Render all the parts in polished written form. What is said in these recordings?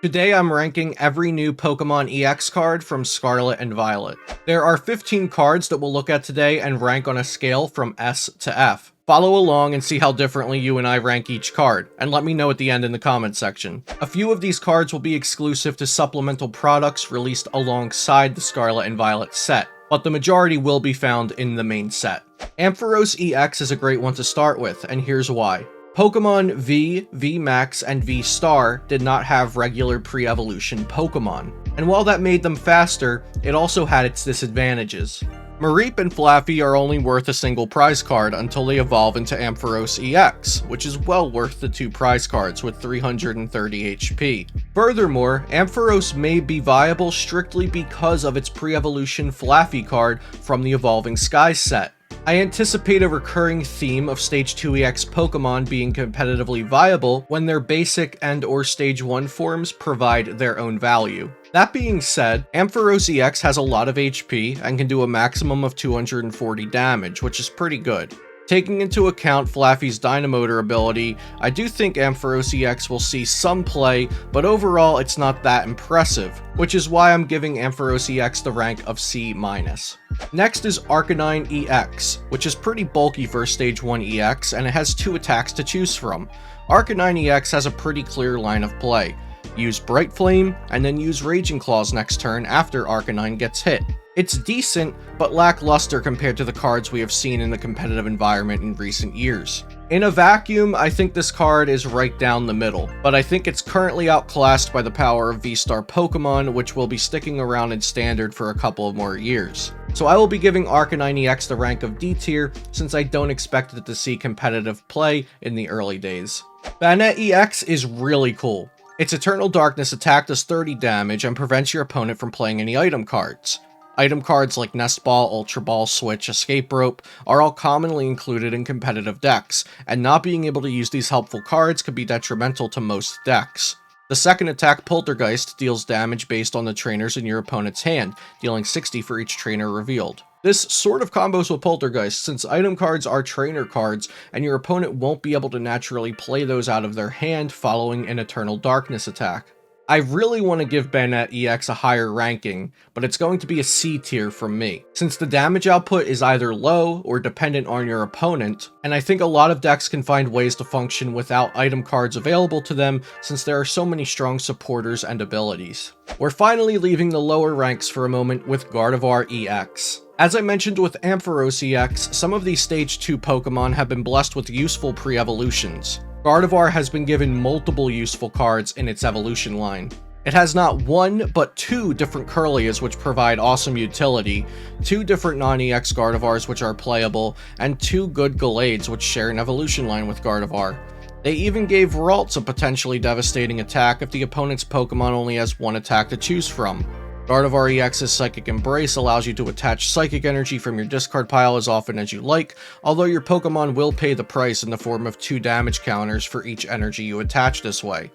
Today I'm ranking every new Pokemon EX card from Scarlet and Violet. There are 15 cards that we'll look at today and rank on a scale from S to F. Follow along and see how differently you and I rank each card, and let me know at the end in the comment section. A few of these cards will be exclusive to supplemental products released alongside the Scarlet and Violet set, but the majority will be found in the main set. Ampharos EX is a great one to start with, and here's why. Pokemon V, VMAX, and V-Star did not have regular pre-evolution Pokemon, and while that made them faster, it also had its disadvantages. Mareep and Flaffy are only worth a single prize card until they evolve into Ampharos EX, which is well worth the 2 prize cards with 330 HP. Furthermore, Ampharos may be viable strictly because of its pre-evolution Flaffy card from the Evolving Skies set. I anticipate a recurring theme of Stage 2 EX Pokemon being competitively viable when their basic and/or Stage 1 forms provide their own value. That being said, Ampharos EX has a lot of HP and can do a maximum of 240 damage, which is pretty good. Taking into account Flaffy's Dynamotor ability, I do think Ampharos EX will see some play, but overall it's not that impressive, which is why I'm giving Ampharos EX the rank of C-. Next is Arcanine EX, which is pretty bulky for a Stage 1 EX, and it has 2 attacks to choose from. Arcanine EX has a pretty clear line of play. Use Bright Flame, and then use Raging Claws next turn after Arcanine gets hit. It's decent, but lackluster compared to the cards we have seen in the competitive environment in recent years. In a vacuum, I think this card is right down the middle, but I think it's currently outclassed by the power of V-Star Pokemon, which will be sticking around in Standard for a couple of more years. So I will be giving Arcanine EX the rank of D tier, since I don't expect it to see competitive play in the early days. Bayonet EX is really cool. Its Eternal Darkness attack does 30 damage and prevents your opponent from playing any item cards. Item cards like Nest Ball, Ultra Ball, Switch, Escape Rope are all commonly included in competitive decks, and not being able to use these helpful cards could be detrimental to most decks. The second attack, Poltergeist, deals damage based on the trainers in your opponent's hand, dealing 60 for each trainer revealed. This sort of combos with Poltergeist, since item cards are trainer cards, and your opponent won't be able to naturally play those out of their hand following an Eternal Darkness attack. I really want to give Bayonet EX a higher ranking, but it's going to be a C tier from me, since the damage output is either low or dependent on your opponent, and I think a lot of decks can find ways to function without item cards available to them since there are so many strong supporters and abilities. We're finally leaving the lower ranks for a moment with Gardevoir EX. As I mentioned with Ampharos EX, some of these Stage 2 Pokemon have been blessed with useful pre-evolutions. Gardevoir has been given multiple useful cards in its evolution line. It has not 1, but 2 different Kirlias which provide awesome utility, 2 different non-EX Gardevoirs which are playable, and 2 good Gallades which share an evolution line with Gardevoir. They even gave Ralts a potentially devastating attack if the opponent's Pokemon only has 1 attack to choose from. Gardevoir EX's Psychic Embrace allows you to attach psychic energy from your discard pile as often as you like, although your Pokemon will pay the price in the form of 2 damage counters for each energy you attach this way.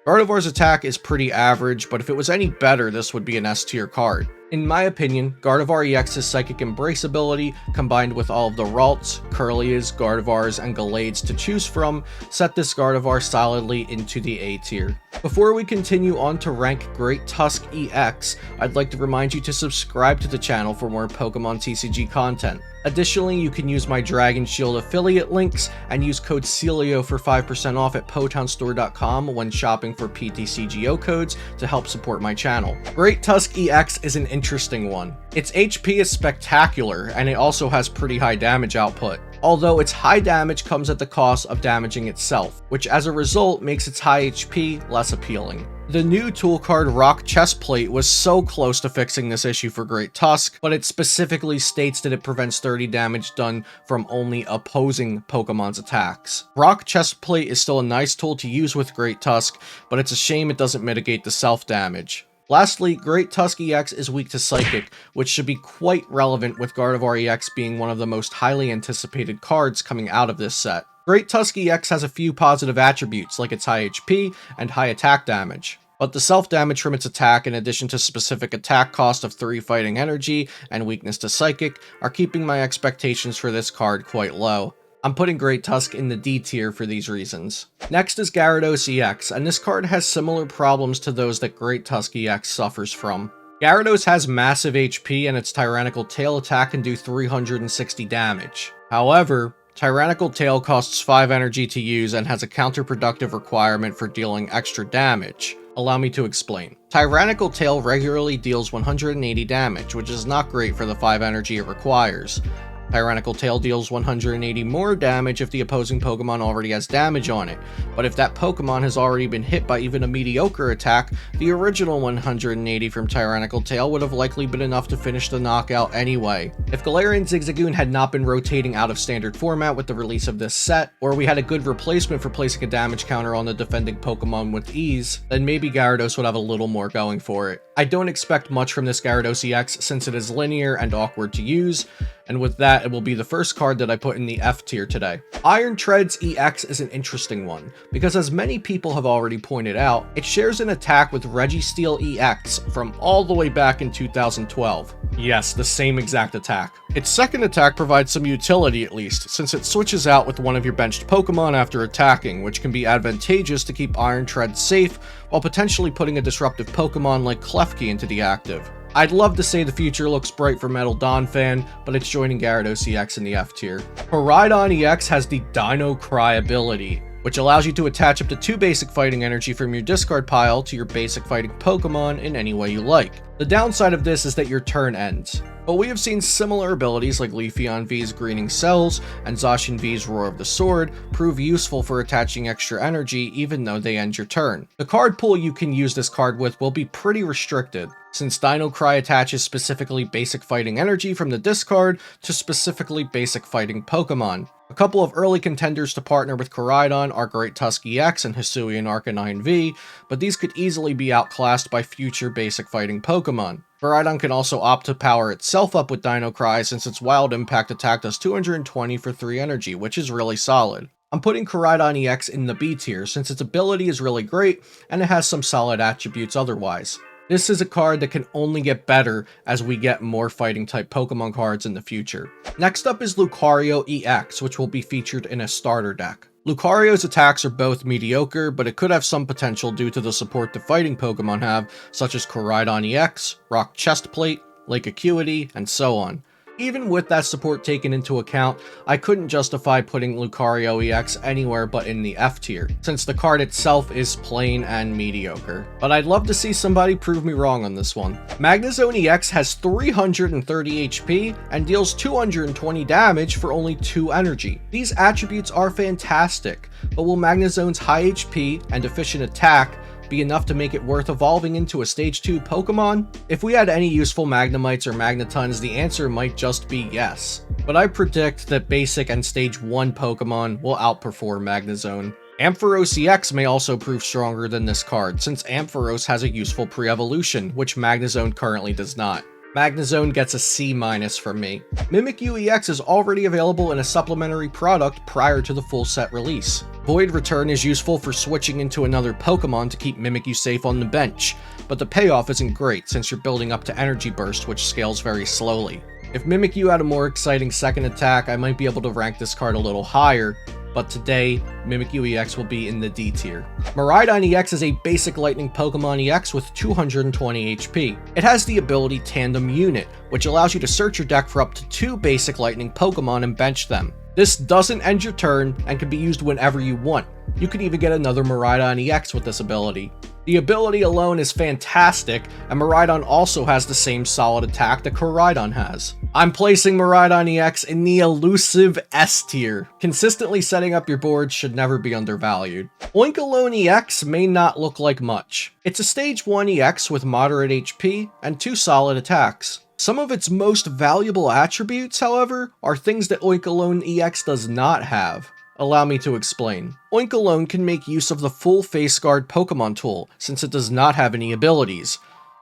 Gardevoir's attack is pretty average, but if it was any better, this would be an S tier card. In my opinion, Gardevoir EX's Psychic Embrace ability, combined with all of the Ralts, Kirlias, Gardevoirs, and Gallades to choose from, set this Gardevoir solidly into the A tier. Before we continue on to rank Great Tusk EX, I'd like to remind you to subscribe to the channel for more Pokemon TCG content. Additionally, you can use my Dragon Shield affiliate links and use code CELIO for 5% off at PotownStore.com when shopping for PTCGO codes to help support my channel. Great Tusk EX is an interesting one. Its HP is spectacular, and it also has pretty high damage output, although its high damage comes at the cost of damaging itself, which as a result makes its high HP less appealing. The new tool card Rock Chestplate was so close to fixing this issue for Great Tusk, but it specifically states that it prevents 30 damage done from only opposing Pokemon's attacks. Rock Chestplate is still a nice tool to use with Great Tusk, but it's a shame it doesn't mitigate the self-damage. Lastly, Great Tusk EX is weak to Psychic, which should be quite relevant with Gardevoir EX being one of the most highly anticipated cards coming out of this set. Great Tusk EX has a few positive attributes like its high HP and high attack damage, but the self-damage from its attack in addition to specific attack cost of 3 fighting energy and weakness to Psychic are keeping my expectations for this card quite low. I'm putting Great Tusk in the D tier for these reasons. Next is Gyarados EX, and this card has similar problems to those that Great Tusk EX suffers from. Gyarados has massive HP and its Tyrannical Tail attack can do 360 damage. However, Tyrannical Tail costs 5 energy to use and has a counterproductive requirement for dealing extra damage. Allow me to explain. Tyrannical Tail regularly deals 180 damage, which is not great for the 5 energy it requires. Tyrannical Tail deals 180 more damage if the opposing Pokemon already has damage on it, but if that Pokemon has already been hit by even a mediocre attack, the original 180 from Tyrannical Tail would have likely been enough to finish the knockout anyway. If Galarian Zigzagoon had not been rotating out of standard format with the release of this set, or we had a good replacement for placing a damage counter on the defending Pokemon with ease, then maybe Gyarados would have a little more going for it. I don't expect much from this Gyarados EX since it is linear and awkward to use, and with that, it will be the first card that I put in the F tier today. Iron Treads EX is an interesting one, because as many people have already pointed out, it shares an attack with Registeel EX from all the way back in 2012. Yes, the same exact attack. Its second attack provides some utility at least, since it switches out with one of your benched Pokemon after attacking, which can be advantageous to keep Iron Treads safe, while potentially putting a disruptive Pokemon like Klefki into the active. I'd love to say the future looks bright for Metal Donphan, but it's joining Gyarados EX in the F tier. Koraidon EX has the Dino Cry ability, which allows you to attach up to 2 basic fighting energy from your discard pile to your basic fighting Pokemon in any way you like. The downside of this is that your turn ends, but we have seen similar abilities like Leafeon V's Greening Cells and Zacian V's Roar of the Sword prove useful for attaching extra energy even though they end your turn. The card pool you can use this card with will be pretty restricted, since Dino Cry attaches specifically basic fighting energy from the discard to specifically basic fighting Pokemon. A couple of early contenders to partner with Koraidon are Great Tusk EX and Hisuian Arcanine V, but these could easily be outclassed by future basic fighting Pokemon. Koraidon can also opt to power itself up with Dino Cry since its Wild Impact attack does 220 for 3 energy, which is really solid. I'm putting Koraidon EX in the B tier since its ability is really great and it has some solid attributes otherwise. This is a card that can only get better as we get more fighting type Pokemon cards in the future. Next up is Lucario EX, which will be featured in a starter deck. Lucario's attacks are both mediocre, but it could have some potential due to the support the fighting Pokemon have, such as Koraidon EX, Rock Chestplate, Lake Acuity, and so on. Even with that support taken into account, I couldn't justify putting Lucario EX anywhere but in the F tier, since the card itself is plain and mediocre. But I'd love to see somebody prove me wrong on this one. Magnazone EX has 330 HP and deals 220 damage for only 2 energy. These attributes are fantastic, but will Magnazone's high HP and efficient attack be enough to make it worth evolving into a stage 2 Pokemon? If we had any useful Magnemites or Magnetons, the answer might just be yes. But I predict that basic and stage 1 Pokemon will outperform Magnazone. Ampharos EX may also prove stronger than this card, since Ampharos has a useful pre-evolution, which Magnazone currently does not. Magnazone gets a C- from me. Mimikyu EX is already available in a supplementary product prior to the full set release. Void Return is useful for switching into another Pokemon to keep Mimikyu safe on the bench, but the payoff isn't great since you're building up to Energy Burst, which scales very slowly. If Mimikyu had a more exciting second attack, I might be able to rank this card a little higher, but today, Mimikyu EX will be in the D tier. Miraidon EX is a basic lightning Pokemon EX with 220 HP. It has the ability Tandem Unit, which allows you to search your deck for up to 2 basic lightning Pokemon and bench them. This doesn't end your turn and can be used whenever you want. You can even get another Miraidon EX with this ability. The ability alone is fantastic, and Miraidon also has the same solid attack that Koraidon has. I'm placing Miraidon EX in the elusive S tier. Consistently setting up your board should never be undervalued. Oinkologne EX may not look like much. It's a stage 1 EX with moderate HP and 2 solid attacks. Some of its most valuable attributes, however, are things that Oinkologne EX does not have. Allow me to explain. Oinkologne can make use of the full Face Guard Pokemon tool, since it does not have any abilities.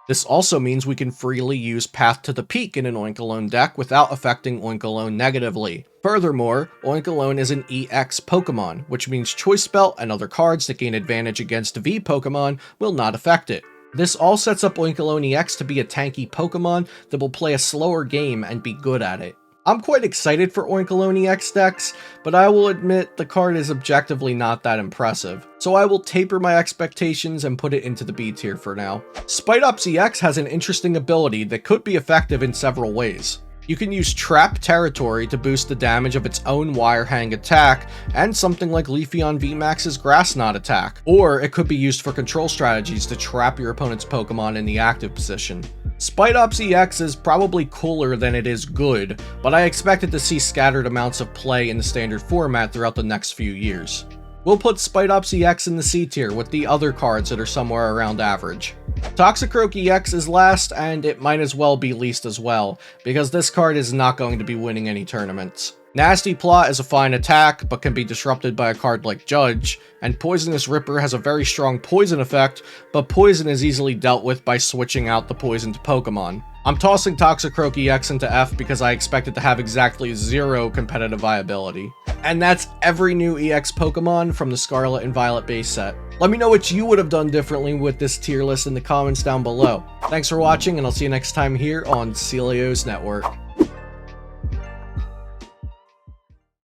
This also means we can freely use Path to the Peak in an Oinkologne deck without affecting Oinkologne negatively. Furthermore, Oinkologne is an EX Pokemon, which means Choice Belt and other cards that gain advantage against V Pokemon will not affect it. This all sets up Oinkologne EX to be a tanky Pokemon that will play a slower game and be good at it. I'm quite excited for Oinkologne EX decks, but I will admit the card is objectively not that impressive, so I will taper my expectations and put it into the B tier for now. Spiteop EX has an interesting ability that could be effective in several ways. You can use Trap Territory to boost the damage of its own Wire Hang attack, and something like Leafeon VMAX's Grass Knot attack. Or it could be used for control strategies to trap your opponent's Pokemon in the active position. Spiteop EX is probably cooler than it is good, but I expect it to see scattered amounts of play in the standard format throughout the next few years. We'll put Spiteop EX in the C tier with the other cards that are somewhere around average. Toxicroaky EX is last, and it might as well be least as well, because this card is not going to be winning any tournaments. Nasty Plot is a fine attack, but can be disrupted by a card like Judge, and Poisonous Ripper has a very strong poison effect, but poison is easily dealt with by switching out the poisoned Pokemon. I'm tossing Toxicroaky EX into F because I expect it to have exactly 0 competitive viability. And that's every new EX Pokemon from the Scarlet and Violet base set. Let me know what you would have done differently with this tier list in the comments down below. Thanks for watching, and I'll see you next time here on Celio's Network.